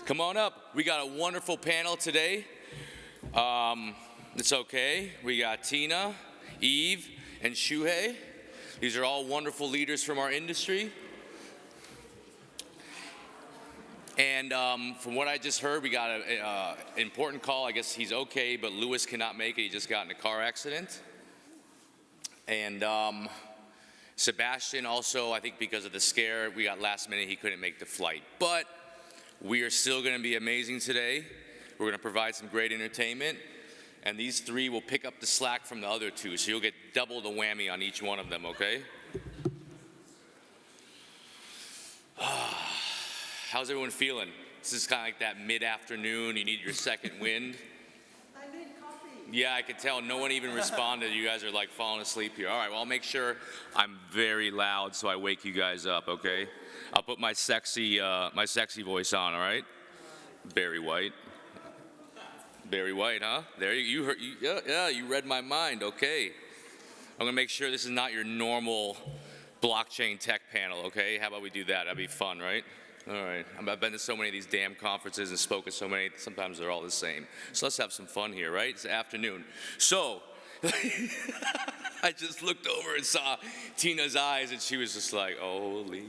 Come on up. We got a wonderful panel today. It's okay. We got Tina, Eve, and Shuhei. These are all wonderful leaders from our industry. And from what I just heard, we got an important call. I guess he's okay, but Lewis cannot make it. He just got in a car accident. And Sebastian also, I think because of the scare, we got last minute, he couldn't make the flight. But we are still going to be amazing today. We're going to provide some great entertainment. And these three will pick up the slack from the other two. So you'll get double the whammy on each one of them, okay? How's everyone feeling? This is kind of like that mid-afternoon, you need your second wind. I need coffee. Yeah, I could tell. No one even responded. You guys are like falling asleep here. All right, well, I'll make sure I'm very loud so I wake you guys up, okay? I'll put my sexy voice on, all right? Barry White. Barry White, huh? There you heard, yeah, you read my mind, okay. I'm gonna make sure this is not your normal blockchain tech panel, okay? How about we do that? That'd be fun, right? All right, I've been to so many of these damn conferences and spoken so many, sometimes they're all the same. So let's have some fun here, right? It's afternoon. So, I just looked over and saw Tina's eyes and she was just like, holy,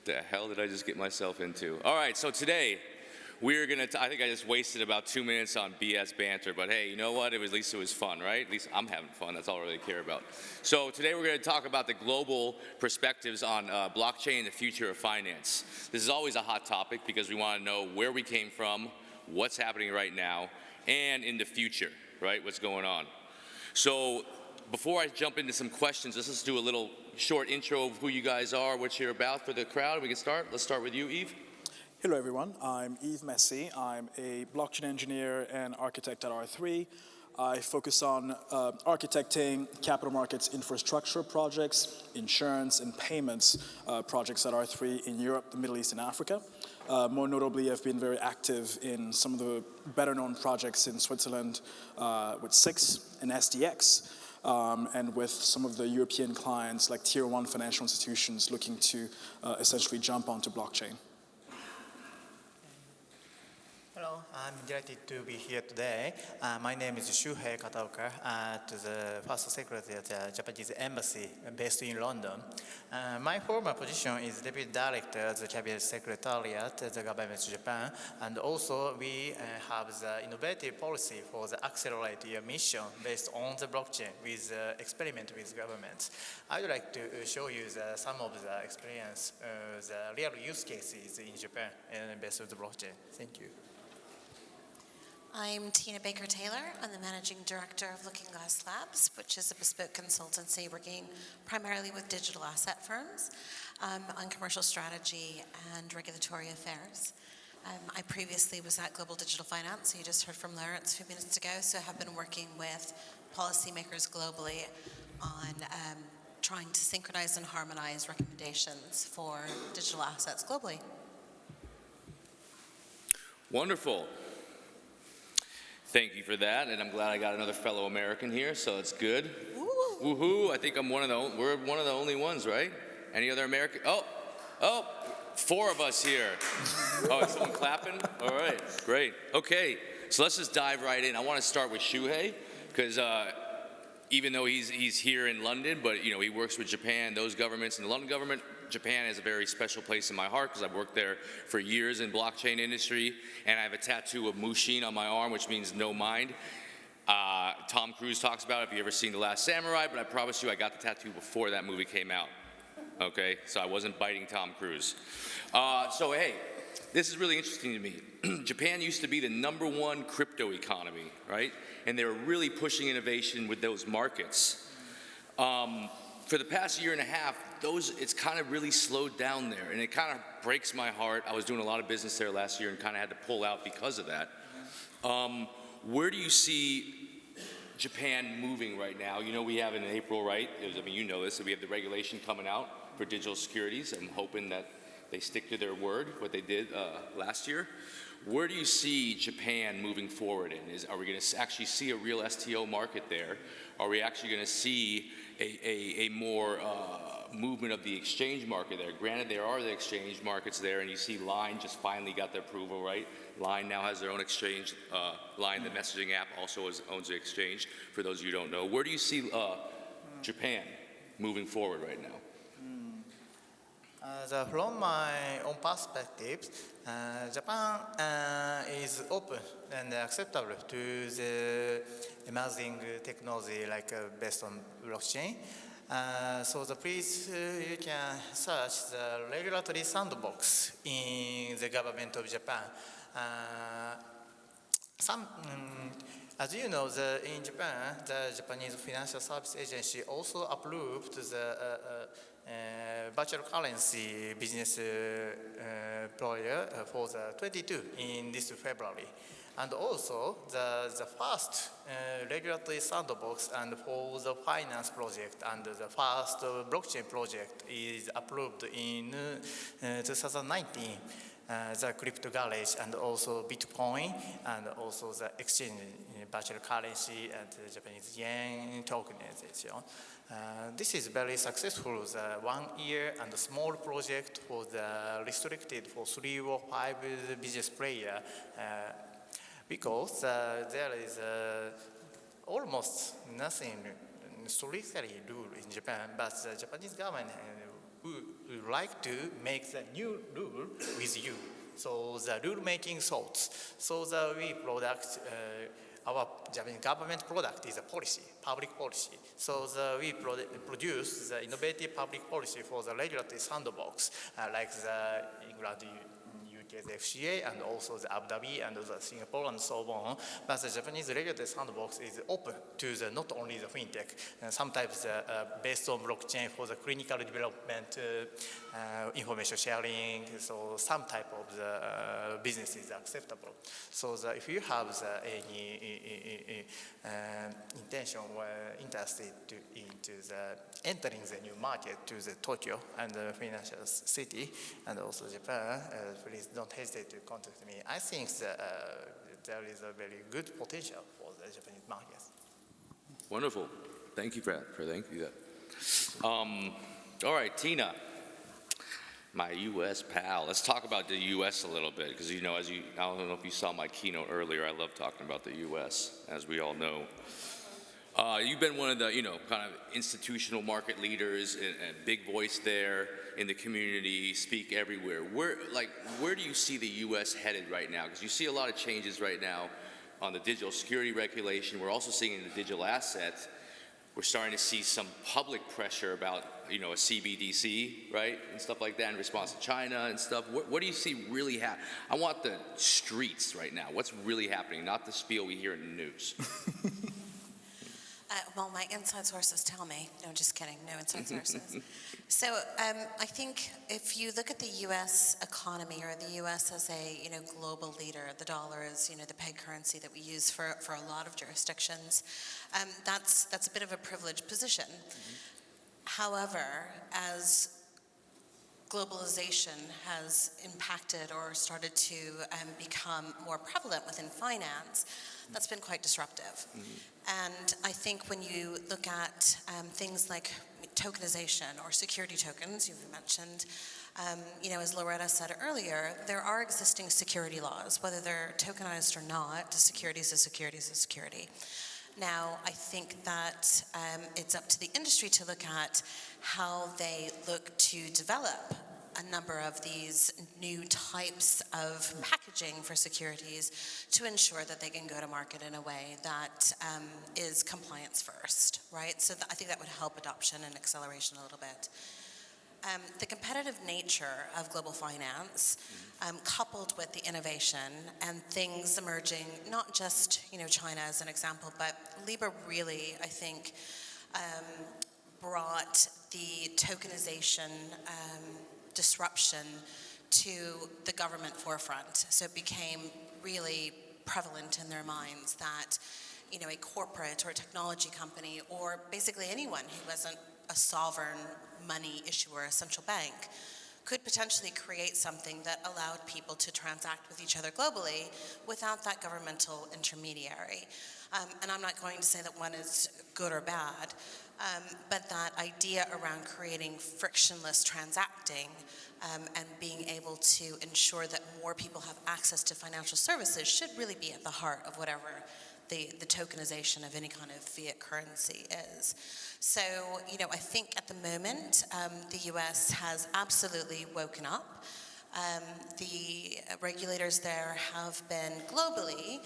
the hell did I just get myself into? All right, so today, we're gonna, I think I just wasted about 2 minutes on BS banter, but hey, you know what? At least it was fun, right? At least I'm having fun, that's all I really care about. So today we're gonna talk about the global perspectives on blockchain and the future of finance. This is always a hot topic because we wanna know where we came from, what's happening right now, and in the future, right? What's going on. So before I jump into some questions, let's just do a little short intro of who you guys are, what you're about for the crowd. We can start. Let's start with you, Eve. Hello everyone, I'm Yves Messi. I'm a blockchain engineer and architect at R3. I focus on architecting capital markets infrastructure projects, insurance and payments projects at R3 in Europe, the Middle East and Africa. More notably, I've been very active in some of the better known projects in Switzerland with SIX and SDX. And with some of the European clients like tier 1 financial institutions looking to essentially jump onto blockchain. Hello, I'm delighted to be here today. My name is Shuhei Kataoka, the first secretary at the Japanese embassy based in London. My former position is Deputy Director at the Cabinet Secretariat at the Government of Japan, and also we have the innovative policy for the accelerate your mission based on the blockchain with experiment with governments. I would like to show you some of the experience, the real use cases in Japan based on the blockchain. Thank you. I'm Tina Baker-Taylor. I'm the Managing Director of Looking Glass Labs, which is a bespoke consultancy working primarily with digital asset firms on commercial strategy and regulatory affairs. I previously was at Global Digital Finance, so you just heard from Lawrence a few minutes ago, so I have been working with policymakers globally on trying to synchronize and harmonize recommendations for digital assets globally. Wonderful. Thank you for that, and I'm glad I got another fellow American here, so it's good. Woo. Woohoo! I think we're one of the only ones, right? Any other American? Oh, 4 of us here. Oh, is someone clapping? All right, great. Okay, so let's just dive right in. I want to start with Shuhei, because even though he's here in London, but you know he works with Japan, those governments, and the London government. Japan has a very special place in my heart because I've worked there for years in blockchain industry, and I have a tattoo of Mushin on my arm, which means no mind. Tom Cruise talks about it if you've ever seen The Last Samurai, but I promise you I got the tattoo before that movie came out, okay? So I wasn't biting Tom Cruise. So hey, this is really interesting to me. Japan used to be the #1 crypto economy, right? And they were really pushing innovation with those markets. For the past year and a half, it's kind of really slowed down there, and it kind of breaks my heart. I was doing a lot of business there last year and kind of had to pull out because of that. Where do you see Japan moving right now? You know, we have in April, right? I mean, you know this, so we have the regulation coming out for digital securities. I'm hoping that they stick to their word, what they did last year. Where do you see Japan moving forward in? Are we going to actually see a real STO market there? Are we actually going to see a more movement of the exchange market there? Granted, there are the exchange markets there, and you see Line just finally got the approval, right? Line now has their own exchange. Line, the messaging app, also owns the exchange, for those of you who don't know. Where do you see Japan moving forward right now? From my own perspective, Japan is open and acceptable to the emerging technology like based on blockchain. So please you can search the regulatory sandbox in the government of Japan. As you know, in Japan, the Japanese Financial Service Agency also approved the virtual currency business player for the 22 in this February. And also, the first regulatory sandbox and for the finance project and the first blockchain project is approved in 2019. The crypto garage and also Bitcoin and also the exchange virtual currency and the Japanese yen tokenization. This is very successful, the 1 year and a small project for the restricted for 3 or 5 business player because there is almost nothing strictly rule in Japan, but the Japanese government would like to make the new rule with you. So the rule making thoughts. So the our Japanese government product is a policy, public policy. So we produce the innovative public policy for the regulatory sandbox, like the England, UK's FCA, and also the Abu Dhabi and the Singapore and so on. But the Japanese regulatory sandbox is open to the not only the fintech, sometimes based on blockchain for the clinical development, information sharing. So some type of the business is acceptable. So if you have any intention or interested into entering the new market to the Tokyo and the financial city and also Japan, please don't hesitate to contact me. I think that there is a very good potential for the Japanese market. Wonderful. Thank you for thank you that. All right, Tina, my U.S. pal. Let's talk about the U.S. a little bit because I don't know if you saw my keynote earlier. I love talking about the U.S. as we all know. You've been one of the, kind of institutional market leaders and big voice there in the community, speak everywhere. Where do you see the U.S. headed right now? Because you see a lot of changes right now on the digital security regulation. We're also seeing in the digital asset, we're starting to see some public pressure about, a CBDC, right? And stuff like that in response to China and stuff. What do you see really happening? I want the streets right now. What's really happening, not the spiel we hear in the news. Well, my inside sources tell me. No, just kidding. No inside sources. So I think if you look at the U.S. economy or the U.S. as a global leader, the dollar is the peg currency that we use for a lot of jurisdictions. That's a bit of a privileged position. However, as globalization has impacted or started to become more prevalent within finance, that's been quite disruptive. And I think when you look at things like tokenization or security tokens, you've mentioned, as Loretta said earlier, there are existing security laws, whether they're tokenized or not. Security is a security is a security. Now, I think that it's up to the industry to look at how they look to develop a number of these new types of packaging for securities to ensure that they can go to market in a way that is compliance first, right? So I think that would help adoption and acceleration a little bit. The competitive nature of global finance, coupled with the innovation and things emerging, not just China as an example, but Libra really, I think, brought the tokenization disruption to the government forefront. So it became really prevalent in their minds that a corporate or a technology company or basically anyone who wasn't a sovereign money issuer, a central bank, could potentially create something that allowed people to transact with each other globally without that governmental intermediary. And I'm not going to say that one is good or bad, but that idea around creating frictionless transacting and being able to ensure that more people have access to financial services should really be at the heart of whatever the tokenization of any kind of fiat currency is. So, I think at the moment, the US has absolutely woken up. The regulators there have been globally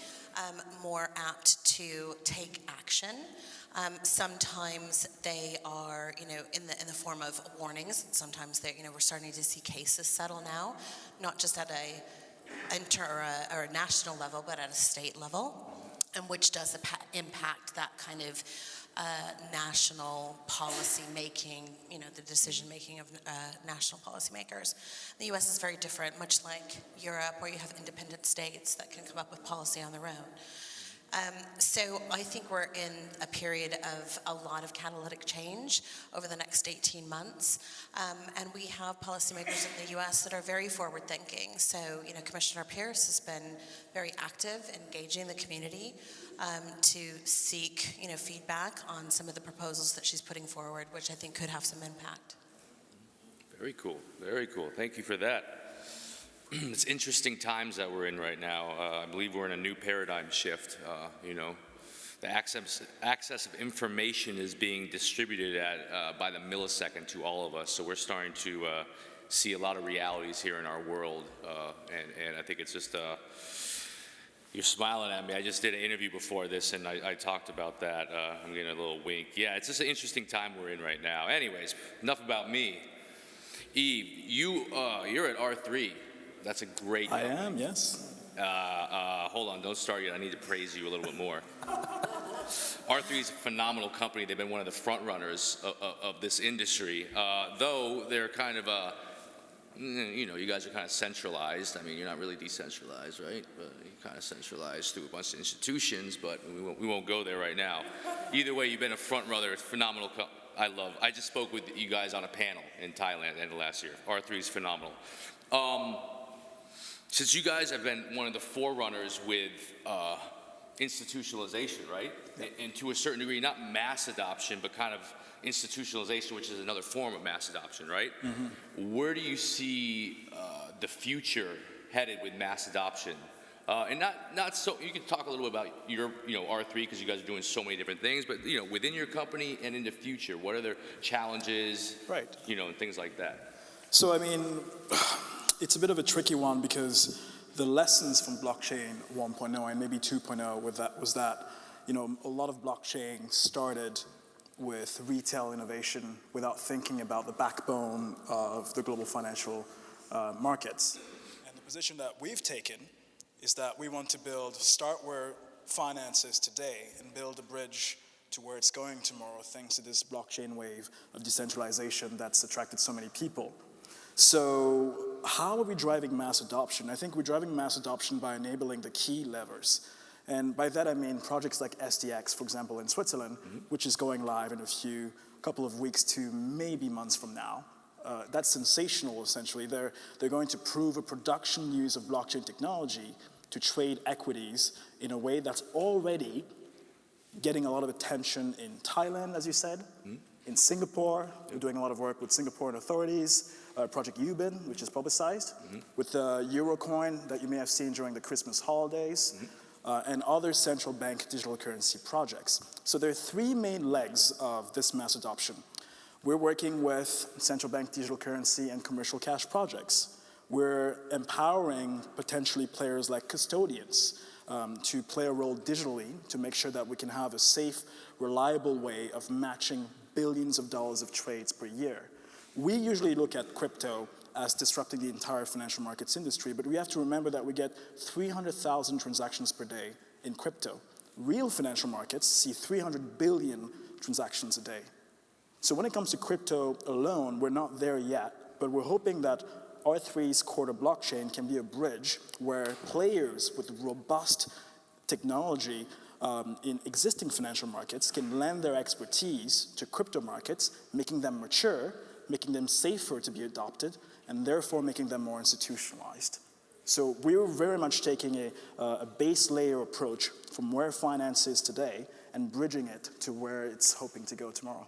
more apt to take action. Sometimes they are, in the form of warnings. Sometimes they, we're starting to see cases settle now, not just at a national level, but at a state level, and which does impact that kind of national policy making, the decision making of national policymakers. The US is very different, much like Europe, where you have independent states that can come up with policy on their own. So I think we're in a period of a lot of catalytic change over the next 18 months. And we have policymakers in the US that are very forward thinking. So, Commissioner Pierce has been very active, engaging the community to seek, feedback on some of the proposals that she's putting forward, which I think could have some impact. Very cool, very cool. Thank you for that. It's interesting times that we're in right now. I believe we're in a new paradigm shift. The access of information is being distributed by the millisecond to all of us. So we're starting to see a lot of realities here in our world. And I think it's just, you're smiling at me. I just did an interview before this and I talked about that. I'm getting a little wink. Yeah, it's just an interesting time we're in right now. Anyways, enough about me. Eve, you're at R3. That's a great company. I am, yes. Hold on, don't start yet. I need to praise you a little bit more. R3 is a phenomenal company. They've been one of the front runners of this industry. Though they're kind of you guys are kind of centralized. I mean, you're not really decentralized, right? But you're kind of centralized through a bunch of institutions, but we won't go there right now. Either way, you've been a front runner. It's phenomenal. I just spoke with you guys on a panel in Thailand at the end of last year. R3 is phenomenal. Since you guys have been one of the forerunners with institutionalization, right? And to a certain degree, not mass adoption, but kind of institutionalization, which is another form of mass adoption, right? Mm-hmm. Where do you see the future headed with mass adoption? And not so, you can talk a little bit about your, R3, because you guys are doing so many different things, but, within your company and in the future, what are their challenges, right? And things like that. So, I mean, it's a bit of a tricky one because the lessons from blockchain 1.0 and maybe 2.0 was that, a lot of blockchain started with retail innovation without thinking about the backbone of the global financial markets. And the position that we've taken is that we want to start where finance is today and build a bridge to where it's going tomorrow, thanks to this blockchain wave of decentralization that's attracted so many people. So how are we driving mass adoption? I think we're driving mass adoption by enabling the key levers. And by that I mean projects like SDX, for example, in Switzerland, mm-hmm. which is going live in a couple of weeks to maybe months from now. That's sensational, essentially. They're going to prove a production use of blockchain technology to trade equities in a way that's already getting a lot of attention in Thailand, as you said, mm-hmm. in Singapore. We're doing a lot of work with Singaporean authorities. Project Ubin, which is publicized, mm-hmm. with the Eurocoin that you may have seen during the Christmas holidays, mm-hmm. And other central bank digital currency projects. So there are three main legs of this mass adoption. We're working with central bank digital currency and commercial cash projects. We're empowering potentially players like custodians to play a role digitally to make sure that we can have a safe, reliable way of matching billions of dollars of trades per year. We usually look at crypto as disrupting the entire financial markets industry, but we have to remember that we get 300,000 transactions per day in crypto. Real financial markets see 300 billion transactions a day. So when it comes to crypto alone, we're not there yet, but we're hoping that R3's Quarter blockchain can be a bridge where players with robust technology in existing financial markets can lend their expertise to crypto markets, making them mature, making them safer to be adopted, and therefore making them more institutionalized. So we're very much taking a base layer approach from where finance is today and bridging it to where it's hoping to go tomorrow.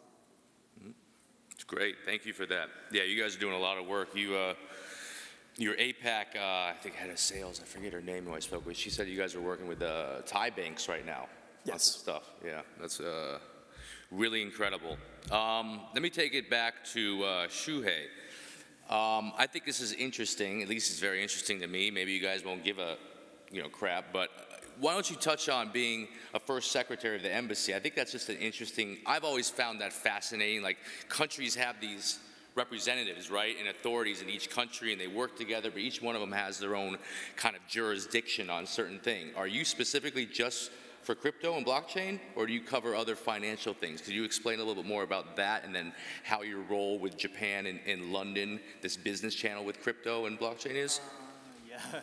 It's great. Thank you for that. Yeah, you guys are doing a lot of work. Your APAC, I think head of sales, I forget her name who I spoke with. She said you guys are working with Thai banks right now. Yes. On some stuff. Yeah, that's really incredible. Let me take it back to Shuhei. I think this is interesting. At least it's very interesting to me. Maybe you guys won't give a crap, but why don't you touch on being a first secretary of the embassy? I think that's just an interesting. I've always found that fascinating. Like, countries have these representatives, right, and authorities in each country, and they work together, but each one of them has their own kind of jurisdiction on certain things. Are you specifically just for crypto and blockchain, or do you cover other financial things? Could you explain a little bit more about that, and then how your role with Japan and London, this business channel with crypto and blockchain is? Yeah.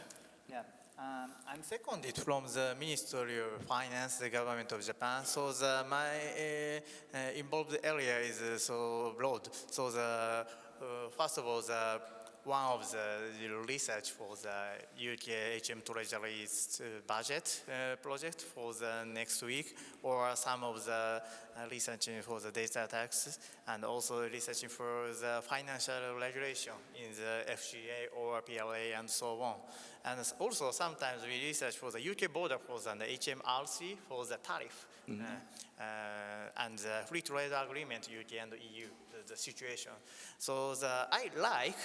I'm seconded from the Ministry of Finance, the government of Japan. So my involved area is so broad. So first of all, one of the research for the UK HM Treasury's budget project for the next week, or some of the researching for the data tax, and also researching for the financial regulation in the FCA or PLA and so on. And also sometimes we research for the UK border force and the HMRC for the tariff. And the free trade agreement, UK and EU, the situation. So I like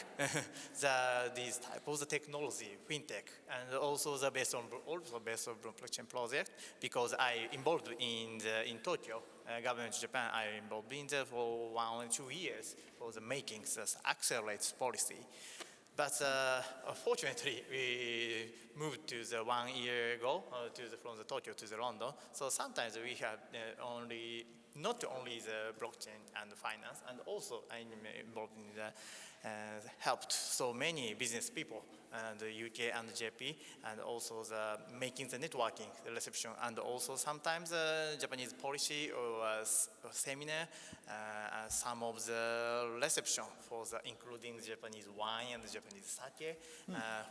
these type of the technology, fintech, and also based on blockchain project, because I involved in Tokyo, government of Japan. I involved in there for 1 or 2 years for the making the accelerates policy. But fortunately, we moved to the 1 year ago from the Tokyo to the London. So sometimes we have not only the blockchain and finance, and also I'm involved in the helped so many business people, the UK and JP, and also the making the networking, the reception, and also sometimes Japanese policy or seminar, some of the reception for the including the Japanese wine and the Japanese sake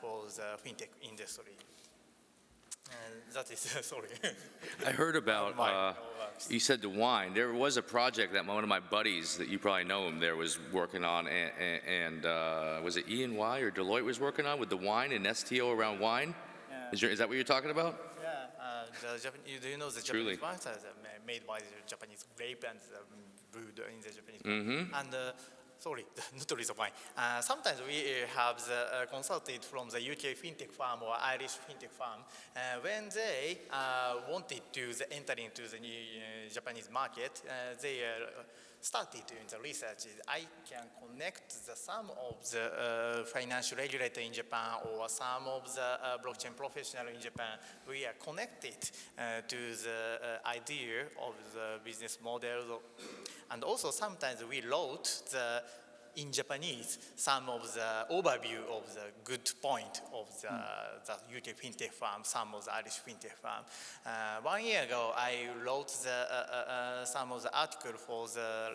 for the fintech industry. That is, sorry. I heard about, you said the wine. There was a project that one of my buddies, that you probably know him there, was working on, and was it E&Y or Deloitte was working on with the wine and STO around wine? Yeah. Is that what you're talking about? Yeah. Do you know the Japanese wine made by the Japanese grape and brewed in the Japanese wine? And sorry, not the reason why. Sometimes we have the consulted from the UK fintech firm or Irish fintech firm. When they wanted to enter into the new Japanese market, they started doing the research. I can connect some of the financial regulator in Japan or some of the blockchain professional in Japan. We are connected to the idea of the business model. And also sometimes we wrote in Japanese some of the overview of the good point of the UK fintech firm, some of the Irish fintech firm. 1 year ago, I wrote some of the article for the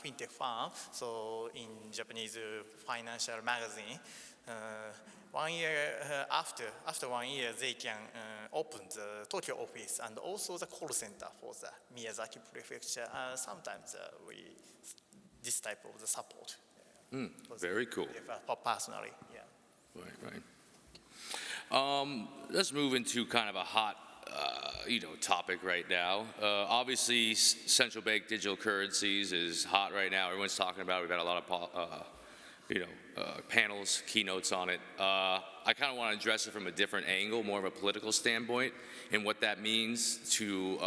fintech firm, so in Japanese financial magazine. 1 year after 1 year, they can open the Tokyo office and also the call center for the Miyazaki prefecture. Sometimes this type of the support. Very cool. Personally, yeah. Right. Let's move into kind of a hot, topic right now. Obviously, central bank digital currencies is hot right now. Everyone's talking about it. We've had a lot of panels, keynotes on it. I kind of want to address it from a different angle, more of a political standpoint, and what that means to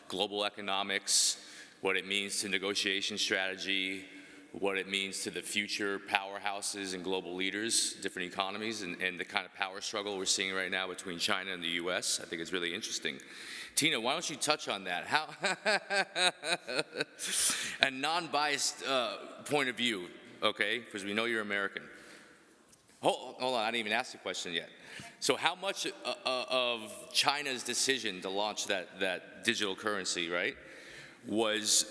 global economics, what it means to negotiation strategy, what it means to the future powerhouses and global leaders, different economies, and the kind of power struggle we're seeing right now between China and the US. I think it's really interesting. Tina, why don't you touch on that? How a non-biased point of view, okay? Because we know you're American. Hold on, I didn't even ask the question yet. So how much of China's decision to launch that digital currency, right? was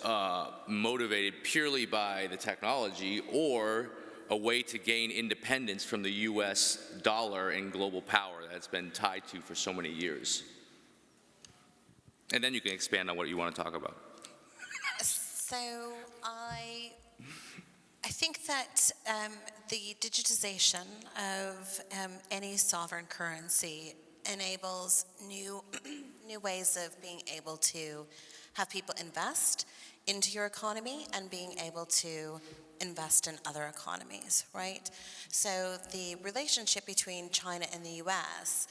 motivated purely by the technology or a way to gain independence from the US dollar and global power that it's been tied to for so many years. And then you can expand on what you want to talk about. So I think that the digitization of any sovereign currency enables new ways of being able to have people invest into your economy and being able to invest in other economies, right? So the relationship between China and the US,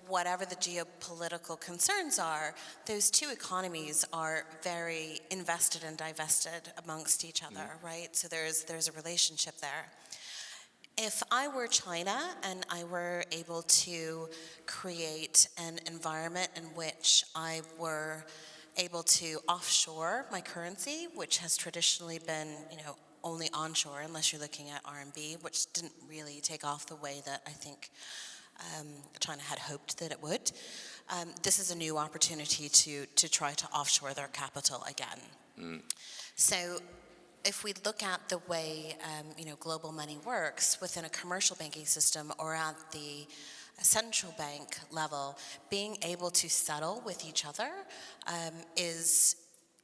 whatever the geopolitical concerns are, those two economies are very invested and divested amongst each other, right? So there's a relationship there. If I were China and I were able to create an environment in which I were able to offshore my currency, which has traditionally been, only onshore unless you're looking at RMB, which didn't really take off the way that I think China had hoped that it would. This is a new opportunity to try to offshore their capital again. So if we look at the way global money works within a commercial banking system or at the central bank level, being able to settle with each other is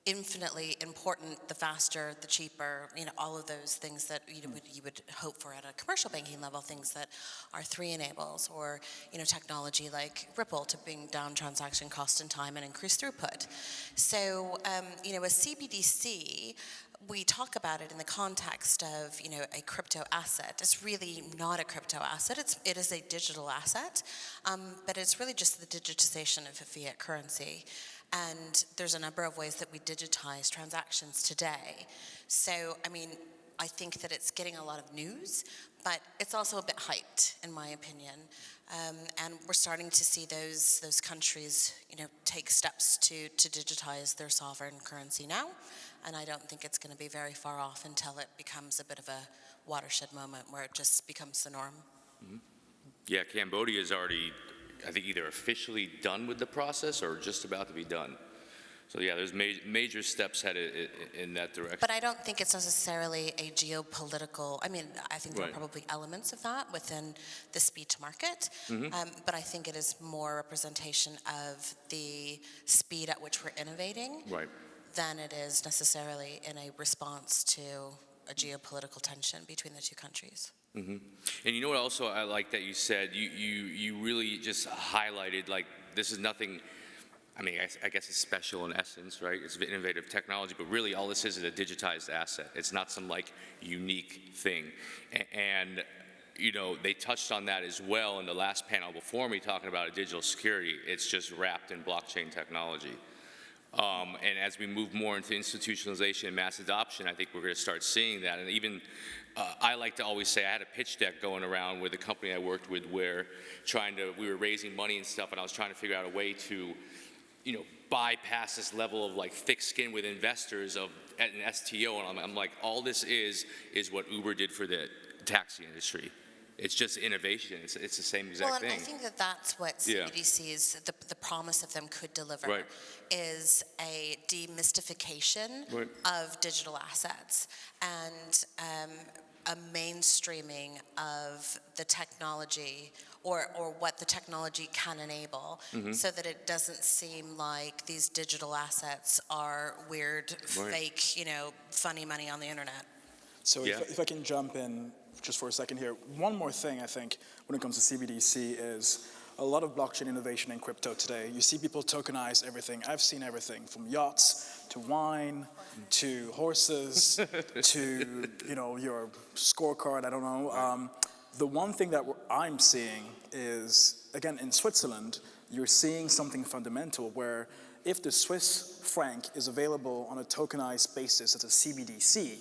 infinitely important. The faster, the cheaper, all of those things that you would hope for at a commercial banking level, things that R3 enables, or technology like Ripple to bring down transaction cost and time and increase throughput. So a CBDC, we talk about it in the context of a crypto asset. It's really not a crypto asset. It is a digital asset, but it's really just the digitization of a fiat currency. And there's a number of ways that we digitize transactions today. So, I think that it's getting a lot of news, but it's also a bit hyped, in my opinion. And we're starting to see those countries, take steps to digitize their sovereign currency now. And I don't think it's going to be very far off until it becomes a bit of a watershed moment where it just becomes the norm. Mm-hmm. Yeah, Cambodia is already, I think, either officially done with the process or just about to be done. So yeah, there's major steps headed in that direction. But I don't think it's necessarily a geopolitical, I think there are probably elements of that within the speed to market, but I think it is more representation of the speed at which we're innovating than it is necessarily in a response to a geopolitical tension between the two countries. And you know what also I like that you said, you really just highlighted, like, this is nothing, I guess it's special in essence, right? It's innovative technology, but really all this is a digitized asset. It's not some unique thing. And they touched on that as well in the last panel before me, talking about digital security. It's just wrapped in blockchain technology. And as we move more into institutionalization and mass adoption, I think we're going to start seeing that. And even, I like to always say, I had a pitch deck going around with a company I worked with where we were raising money and stuff, and I was trying to figure out a way to, bypass this level of thick skin with investors at an STO. And I'm like, all this is what Uber did for the taxi industry. It's just innovation. It's the same exact thing. I think that's what CBDCs, the promise of them could deliver, is a demystification of digital assets and a mainstreaming of the technology or what the technology can enable, so that it doesn't seem like these digital assets are weird, fake, funny money on the internet. So if I can jump in just for a second here. One more thing, I think, when it comes to CBDC is a lot of blockchain innovation in crypto today. You see people tokenize everything. I've seen everything from yachts to wine to horses to, your scorecard, I don't know. The one thing that I'm seeing is, again, in Switzerland, you're seeing something fundamental where if the Swiss franc is available on a tokenized basis as a CBDC,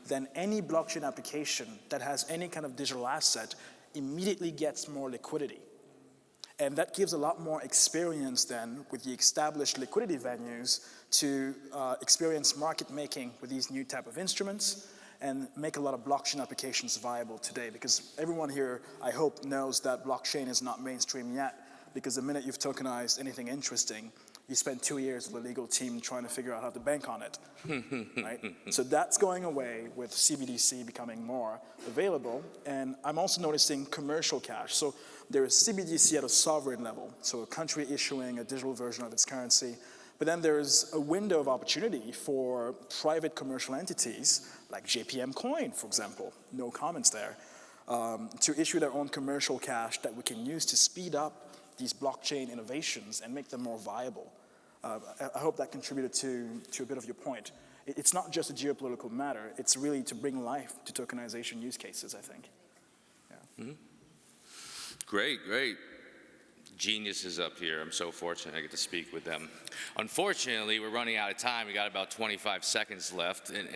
then any blockchain application that has any kind of digital asset immediately gets more liquidity. And that gives a lot more experience then with the established liquidity venues to experience market making with these new type of instruments and make a lot of blockchain applications viable today. Because everyone here, I hope, knows that blockchain is not mainstream yet, because the minute you've tokenized anything interesting, you spend 2 years with a legal team trying to figure out how to bank on it, right? So that's going away with CBDC becoming more available. And I'm also noticing commercial cash. So there is CBDC at a sovereign level, so a country issuing a digital version of its currency. But then there's a window of opportunity for private commercial entities, like JPM Coin, for example, no comments there, to issue their own commercial cash that we can use to speed up these blockchain innovations and make them more viable. I hope that contributed to a bit of your point. It's not just a geopolitical matter, it's really to bring life to tokenization use cases, I think. Yeah. Great, great. Geniuses up here. I'm so fortunate I get to speak with them. Unfortunately, we're running out of time. We got about 25 seconds left, and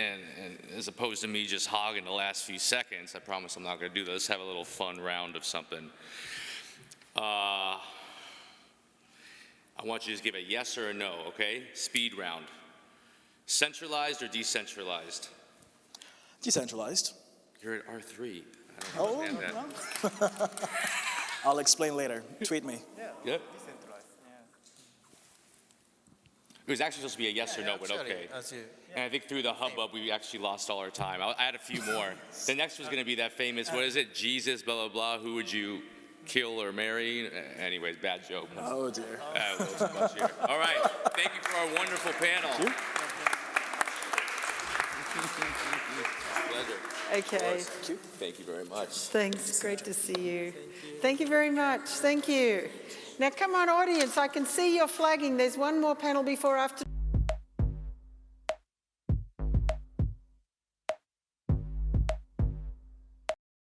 as opposed to me just hogging the last few seconds, I promise I'm not going to do this. Let's have a little fun round of something. I want you to just give a yes or a no, okay? Speed round. Centralized or decentralized? Decentralized. You're at R3. I don't understand that. Well. I'll explain later. Tweet me. Good. Decentralized. Yeah. It was actually supposed to be a yes or no, but okay. And I think through the hubbub, we actually lost all our time. I had a few more. The next was going to be that famous, what is it? Jesus, blah, blah, blah. Who would you kill or marry? Anyways, bad joke. Oh, dear. A little too much here. All right. Thank you for our wonderful panel. Thank you. Pleasure. Okay, Thank you. Thank you very much. thanks. Great to see you. Thank you very much. Thank you. Now, come on, audience. I can see you're flagging. There's one more panel before after.